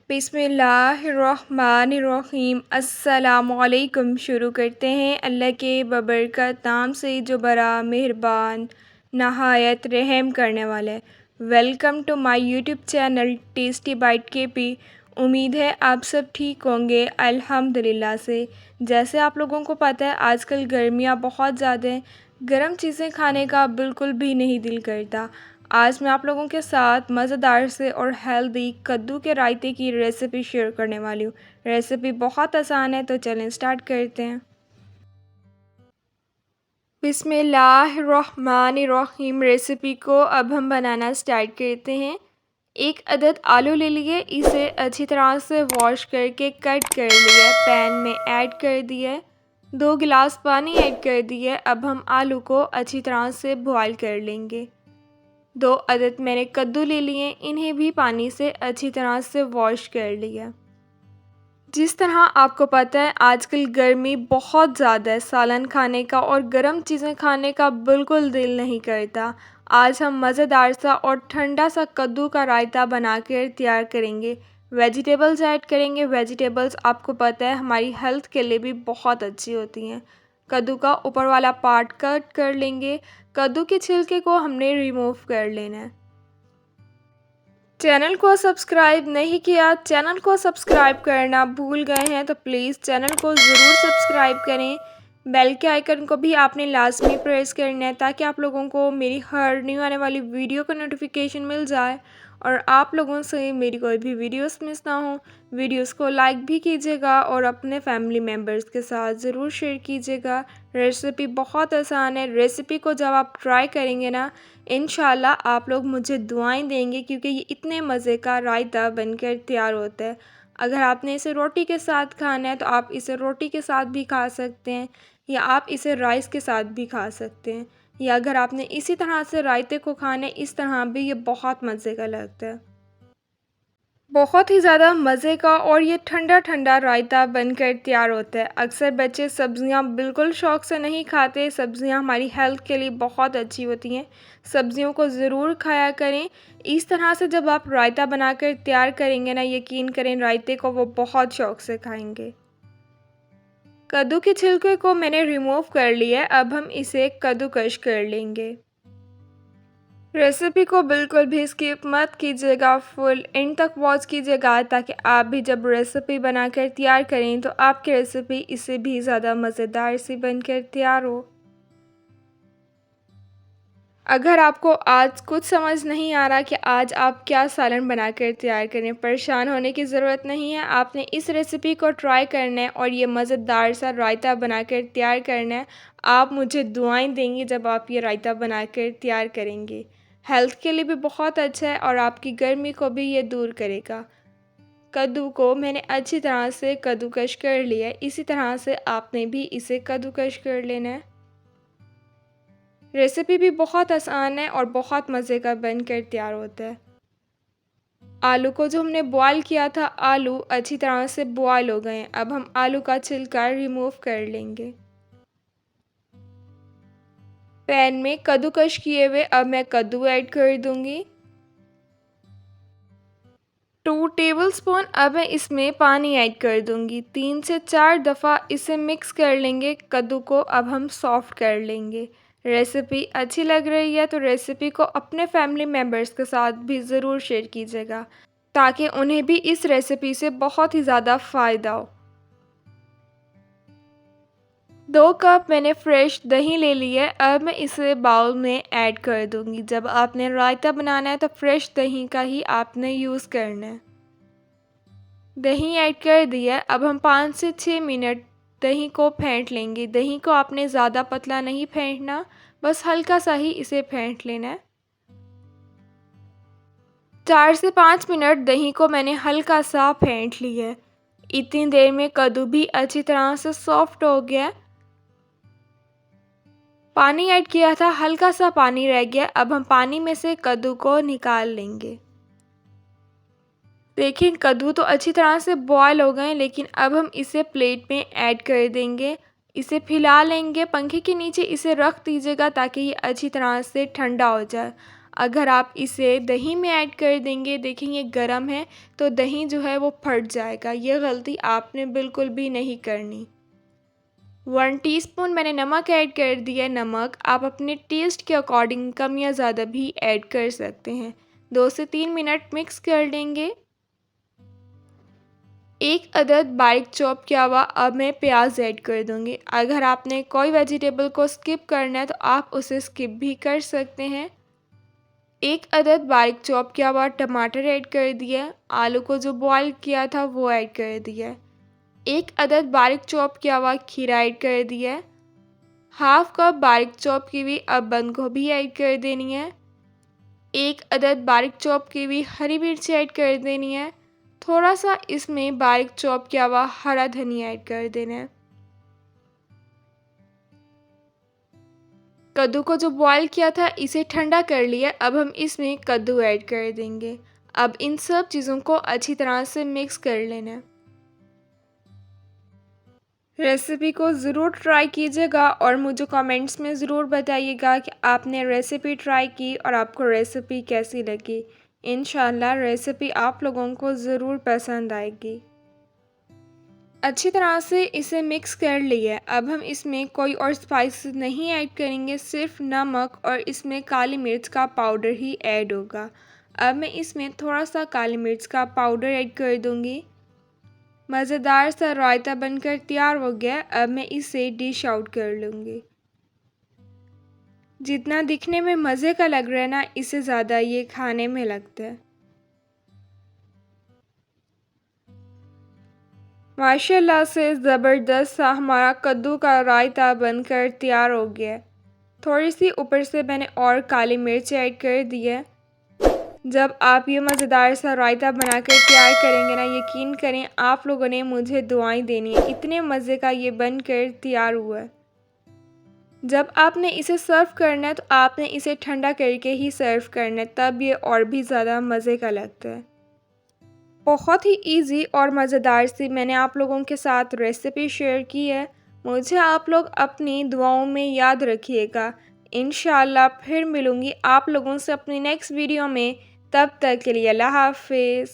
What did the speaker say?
बिस्मिल्लाहिर्रहमानिर्रहीम अस्सलामुअलैकुम। शुरू करते हैं अल्लाह के बबरकत नाम से जो बड़ा मेहरबान नहायत रहम करने वाला है। Welcome to my YouTube channel tasty bite KP. उम्मीद है आप सब ठीक होंगे अल्हम्दुलिल्लाह से। जैसे आप लोगों को पता है आजकल गर्मियाँ बहुत ज़्यादा हैं, गर्म चीज़ें खाने का बिल्कुल भी नहीं दिल करता। आज मैं आप लोगों के साथ मज़ेदार से और हेल्दी कद्दू के रायते की रेसिपी शेयर करने वाली हूँ। रेसिपी बहुत आसान है, तो चलें स्टार्ट करते हैं। बिस्मिल्लाहिर्रहमानिर्रहीम। रेसिपी को अब हम बनाना स्टार्ट करते हैं। एक अदद आलू ले लिए, इसे अच्छी तरह से वॉश करके कट कर लिया, पैन में ऐड कर दिया, 2 गिलास पानी ऐड कर दिया। अब हम आलू को अच्छी तरह से बॉईल कर लेंगे। 2 अदद मैंने कद्दू ले लिए, इन्हें भी पानी से अच्छी तरह से वॉश कर लिया। जिस तरह आपको पता है आजकल गर्मी बहुत ज़्यादा है, सालन खाने का और गर्म चीज़ें खाने का बिल्कुल दिल नहीं करता। आज हम मज़ेदार सा और ठंडा सा कद्दू का रायता बनाकर तैयार करेंगे। वेजिटेबल्स ऐड करेंगे। वेजिटेबल्स आपको पता है हमारी हेल्थ के लिए भी बहुत अच्छी होती हैं। कद्दू का ऊपर वाला पार्ट कट कर लेंगे। कद्दू के छिलके को हमने रिमूव कर लेना है। चैनल को सब्सक्राइब नहीं किया, चैनल को सब्सक्राइब करना भूल गए हैं तो प्लीज़ चैनल को ज़रूर सब्सक्राइब करें। बेल के आइकन को भी आपने लाजमी प्रेस करना है ताकि आप लोगों को मेरी हर न्यू आने वाली वीडियो का नोटिफिकेशन मिल जाए और आप लोगों से मेरी कोई भी वीडियोस मिस ना हो। वीडियोस को लाइक भी कीजिएगा और अपने फैमिली मेम्बर्स के साथ ज़रूर शेयर कीजिएगा। रेसिपी बहुत आसान है। रेसिपी को जब आप ट्राई करेंगे ना, इंशाल्लाह आप लोग मुझे दुआएं देंगे, क्योंकि ये इतने मज़े का रायता बनकर तैयार होता है। अगर आपने इसे रोटी के साथ खाना है तो आप इसे रोटी के साथ भी खा सकते हैं, या आप इसे राइस के साथ भी खा सकते हैं, या अगर आपने इसी तरह से रायते को खाना है इस तरह भी, ये बहुत मज़े का लगता है। बहुत ही ज़्यादा मज़े का और ये ठंडा ठंडा रायता बनकर तैयार होता है। अक्सर बच्चे सब्ज़ियाँ बिल्कुल शौक़ से नहीं खाते। सब्ज़ियाँ हमारी हेल्थ के लिए बहुत अच्छी होती हैं, सब्ज़ियों को ज़रूर खाया करें। इस तरह से जब आप रायता बनाकर तैयार करेंगे ना, यकीन करें रायते को वो बहुत शौक़ से खाएंगे। कद्दू के छिलके को मैंने रिमूव कर लिया है, अब हम इसे कद्दूकश कर लेंगे। रेसिपी को बिल्कुल भी स्किप मत कीजिएगा, फुल एंड तक वॉच कीजिएगा ताकि आप भी जब रेसिपी बनाकर तैयार करें तो आपकी रेसिपी इससे भी ज़्यादा मज़ेदार सी बनकर तैयार हो। अगर आपको आज कुछ समझ नहीं आ रहा कि आज आप क्या सालन बनाकर तैयार करें, परेशान होने की ज़रूरत नहीं है। आपने इस रेसिपी को ट्राई करना है और ये मज़ेदार सा रायता बनाकर तैयार करना है। आप मुझे दुआएं देंगे जब आप ये रायता बनाकर तैयार करेंगे। हेल्थ के लिए भी बहुत अच्छा है और आपकी गर्मी को भी ये दूर करेगा। कद्दू को मैंने अच्छी तरह से कद्दूकश कर लिया है, इसी तरह से आपने भी इसे कद्दूकश कर लेना है। रेसिपी भी बहुत आसान है और बहुत मज़े का बनकर तैयार होता है। आलू को जो हमने बॉयल किया था, आलू अच्छी तरह से बॉयल हो गए हैं। अब हम आलू का छिलका रिमूव कर लेंगे। पैन में कद्दूकश किए हुए अब मैं कद्दू ऐड कर दूंगी। 2 टेबलस्पून अब मैं इसमें पानी ऐड कर दूंगी। 3 से 4 दफ़ा इसे मिक्स कर लेंगे। कद्दू को अब हम सॉफ्ट कर लेंगे। रेसिपी अच्छी लग रही है तो रेसिपी को अपने फैमिली मेम्बर्स के साथ भी ज़रूर शेयर कीजिएगा ताकि उन्हें भी इस रेसिपी से बहुत ही ज़्यादा फ़ायदा हो। 2 कप मैंने फ्रेश दही ले ली है, अब मैं इसे बाउल में ऐड कर दूंगी। जब आपने रायता बनाना है तो फ्रेश दही का ही आपने यूज़ करना है। दही ऐड कर दिया। अब हम 5 से 6 मिनट दही को फेंट लेंगे। दही को आपने ज़्यादा पतला नहीं फेंटना, बस हल्का सा ही इसे फेंट लेना है। 4 से 5 मिनट दही को मैंने हल्का सा फेंट लिया है। इतनी देर में कद्दू भी अच्छी तरह से सॉफ्ट हो गया। पानी ऐड किया था, हल्का सा पानी रह गया। अब हम पानी में से कद्दू को निकाल लेंगे। देखिए कद्दू तो अच्छी तरह से बॉयल हो गए, लेकिन अब हम इसे प्लेट में ऐड कर देंगे। इसे फैला लेंगे, पंखे के नीचे इसे रख दीजिएगा ताकि ये अच्छी तरह से ठंडा हो जाए। अगर आप इसे दही में ऐड कर देंगे, देखेंगे गर्म है तो दही जो है वो फट जाएगा। ये गलती आपने बिल्कुल भी नहीं करनी। 1 टीस्पून मैंने नमक ऐड कर दिया। नमक आप अपने टेस्ट के अकॉर्डिंग कम या ज़्यादा भी ऐड कर सकते हैं। 2 से 3 मिनट मिक्स कर लेंगे। 1 अदद बारीक चॉप किया हुआ अब मैं प्याज ऐड कर दूंगी। अगर आपने कोई वेजिटेबल को स्किप करना है तो आप उसे स्किप भी कर सकते हैं। 1 अदद बारीक चॉप किया हुआ टमाटर ऐड कर दिया। आलू को जो बॉईल किया था वो ऐड कर दिया। 1 अदद बारीक चॉप किया हुआ खीरा ऐड कर दिया। हाफ कप बारीक चॉप की हुई अब बंद गोभी ऐड कर देनी है। 1 अदद बारीक चॉप की हुई हरी मिर्च ऐड कर देनी है। थोड़ा सा इसमें बारीक चॉप किया हुआ हरा धनिया ऐड कर देना है। कद्दू को जो बॉईल किया था इसे ठंडा कर लिया। अब हम इसमें कद्दू ऐड कर देंगे। अब इन सब चीज़ों को अच्छी तरह से मिक्स कर लेना है। रेसिपी को ज़रूर ट्राई कीजिएगा और मुझे कमेंट्स में ज़रूर बताइएगा कि आपने रेसिपी ट्राई की और आपको रेसिपी कैसी लगी। इंशाल्लाह रेसिपी आप लोगों को ज़रूर पसंद आएगी। अच्छी तरह से इसे मिक्स कर लिया। अब हम इसमें कोई और स्पाइस नहीं ऐड करेंगे, सिर्फ नमक और इसमें काली मिर्च का पाउडर ही ऐड होगा। अब मैं इसमें थोड़ा सा काली मिर्च का पाउडर ऐड कर दूँगी। मज़ेदार सा रायता बनकर तैयार हो गया। अब मैं इसे डिश आउट कर लूँगी। जितना दिखने में मज़े का लग रहा है ना, इससे ज़्यादा ये खाने में लगता है। माशाल्लाह से ज़बरदस्त सा हमारा कद्दू का रायता बनकर तैयार हो गया। थोड़ी सी ऊपर से मैंने और काली मिर्च ऐड कर दी है। जब आप ये मज़ेदार सा रायता बनाकर तैयार करेंगे ना, यकीन करें आप लोगों ने मुझे दुआएं देनी है। इतने मज़े का ये बनकर तैयार हुआ है। जब आपने इसे सर्व करना है तो आपने इसे ठंडा करके ही सर्व करना है, तब ये और भी ज़्यादा मज़े का लगता है। बहुत ही इजी और मज़ेदार सी मैंने आप लोगों के साथ रेसिपी शेयर की है। मुझे आप लोग अपनी दुआओं में याद रखिएगा। इंशाल्लाह फिर मिलूँगी आप लोगों से अपनी नेक्स्ट वीडियो में। तब तक के लिए अल्लाह हाफ़िज़।